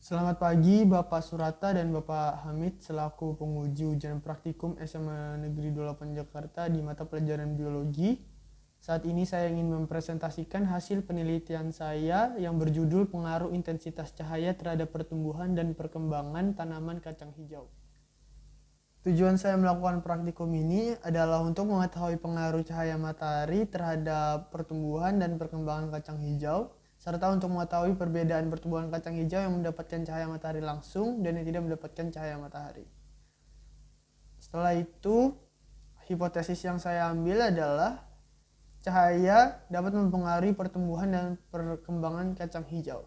Selamat pagi Bapak Surata dan Bapak Hamid selaku penguji ujian praktikum SMA Negeri 28 Jakarta di mata pelajaran biologi. Saat ini saya ingin mempresentasikan hasil penelitian saya yang berjudul pengaruh intensitas cahaya terhadap pertumbuhan dan perkembangan tanaman kacang hijau. Tujuan saya melakukan praktikum ini adalah untuk mengetahui pengaruh cahaya matahari terhadap pertumbuhan dan perkembangan kacang hijau, serta untuk mengetahui perbedaan pertumbuhan kacang hijau yang mendapatkan cahaya matahari langsung dan yang tidak mendapatkan cahaya matahari. Setelah itu, hipotesis yang saya ambil adalah cahaya dapat mempengaruhi pertumbuhan dan perkembangan kacang hijau.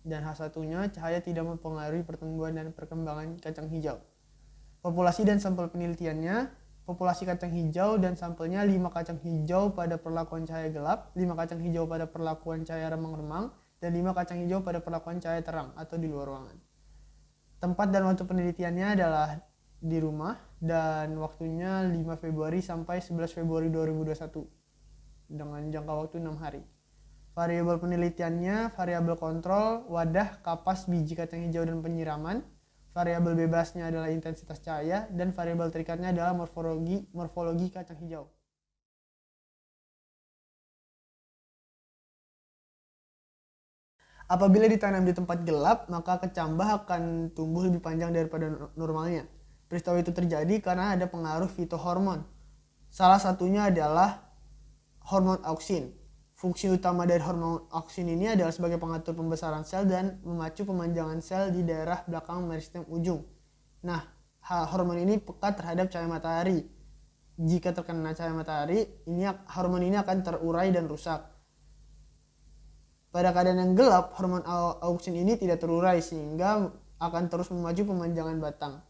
Dan satunya, cahaya tidak mempengaruhi pertumbuhan dan perkembangan kacang hijau. Populasi dan sampel penelitiannya, populasi kacang hijau dan sampelnya 5 kacang hijau pada perlakuan cahaya gelap, 5 kacang hijau pada perlakuan cahaya remang-remang, dan 5 kacang hijau pada perlakuan cahaya terang atau di luar ruangan. Tempat dan waktu penelitiannya adalah di rumah dan waktunya 5 Februari sampai 11 Februari 2021 dengan jangka waktu 6 hari. Variabel penelitiannya, variabel kontrol, wadah, kapas, biji kacang hijau dan penyiraman. Variabel bebasnya adalah intensitas cahaya dan variabel terikatnya adalah morfologi kacang hijau. Apabila ditanam di tempat gelap, maka kecambah akan tumbuh lebih panjang daripada normalnya. Peristiwa itu terjadi karena ada pengaruh fitohormon. Salah satunya adalah hormon auksin. Fungsi utama dari hormon auksin ini adalah sebagai pengatur pembesaran sel dan memacu pemanjangan sel di daerah belakang meristem ujung. Nah, hormon ini peka terhadap cahaya matahari. Jika terkena cahaya matahari, hormon ini akan terurai dan rusak. Pada keadaan yang gelap, hormon auksin ini tidak terurai sehingga akan terus memacu pemanjangan batang.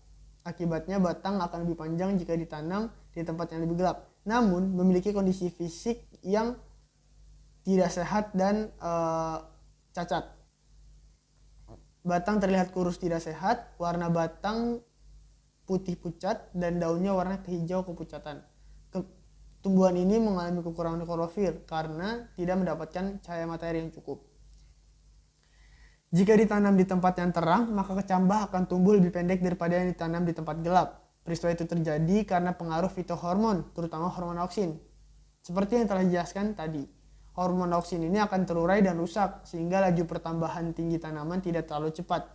Akibatnya batang akan lebih panjang jika ditanam di tempat yang lebih gelap, namun memiliki kondisi fisik yang tidak sehat dan cacat. Batang terlihat kurus tidak sehat, warna batang putih pucat dan daunnya warna kehijau kepucatan. Tumbuhan ini mengalami kekurangan klorofil karena tidak mendapatkan cahaya matahari yang cukup. Jika ditanam di tempat yang terang, maka kecambah akan tumbuh lebih pendek daripada yang ditanam di tempat gelap. Peristiwa itu terjadi karena pengaruh fitohormon, terutama hormon auksin. Seperti yang telah dijelaskan tadi, hormon auksin ini akan terurai dan rusak sehingga laju pertambahan tinggi tanaman tidak terlalu cepat.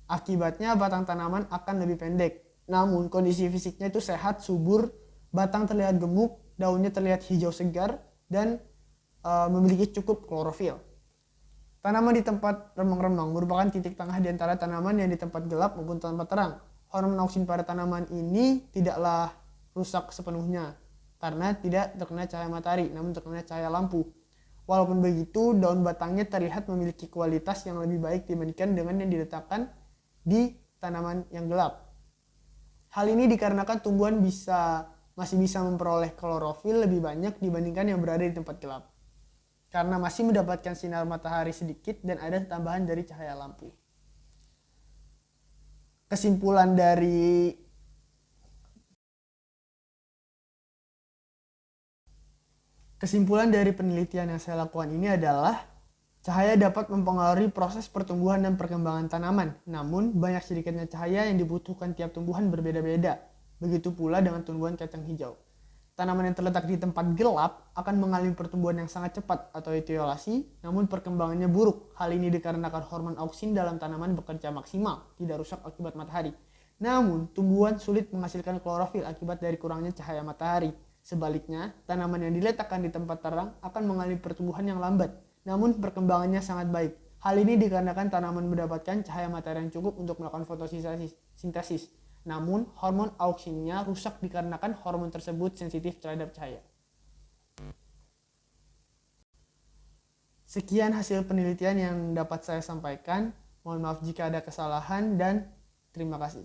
Akibatnya batang tanaman akan lebih pendek. Namun kondisi fisiknya itu sehat, subur, batang terlihat gemuk, daunnya terlihat hijau segar dan memiliki cukup klorofil. Tanaman di tempat remang-remang merupakan titik tengah di antara tanaman yang di tempat gelap maupun tempat terang. Hormon auksin pada tanaman ini tidaklah rusak sepenuhnya karena tidak terkena cahaya matahari, namun terkena cahaya lampu. Walaupun begitu, daun batangnya terlihat memiliki kualitas yang lebih baik dibandingkan dengan yang diletakkan di tanaman yang gelap. Hal ini dikarenakan tumbuhan masih bisa memperoleh klorofil lebih banyak dibandingkan yang berada di tempat gelap, karena masih mendapatkan sinar matahari sedikit dan ada tambahan dari cahaya lampu. Kesimpulan dari penelitian yang saya lakukan ini adalah cahaya dapat mempengaruhi proses pertumbuhan dan perkembangan tanaman, namun banyak sedikitnya cahaya yang dibutuhkan tiap tumbuhan berbeda-beda. Begitu pula dengan tumbuhan kacang hijau. Tanaman yang terletak di tempat gelap akan mengalami pertumbuhan yang sangat cepat atau etiolasi, namun perkembangannya buruk. Hal ini dikarenakan hormon auksin dalam tanaman bekerja maksimal, tidak rusak akibat matahari. Namun, tumbuhan sulit menghasilkan klorofil akibat dari kurangnya cahaya matahari. Sebaliknya, tanaman yang diletakkan di tempat terang akan mengalami pertumbuhan yang lambat, namun perkembangannya sangat baik. Hal ini dikarenakan tanaman mendapatkan cahaya matahari yang cukup untuk melakukan fotosintesis. Namun, hormon auksinnya rusak dikarenakan hormon tersebut sensitif terhadap cahaya. Sekian hasil penelitian yang dapat saya sampaikan. Mohon maaf jika ada kesalahan dan terima kasih.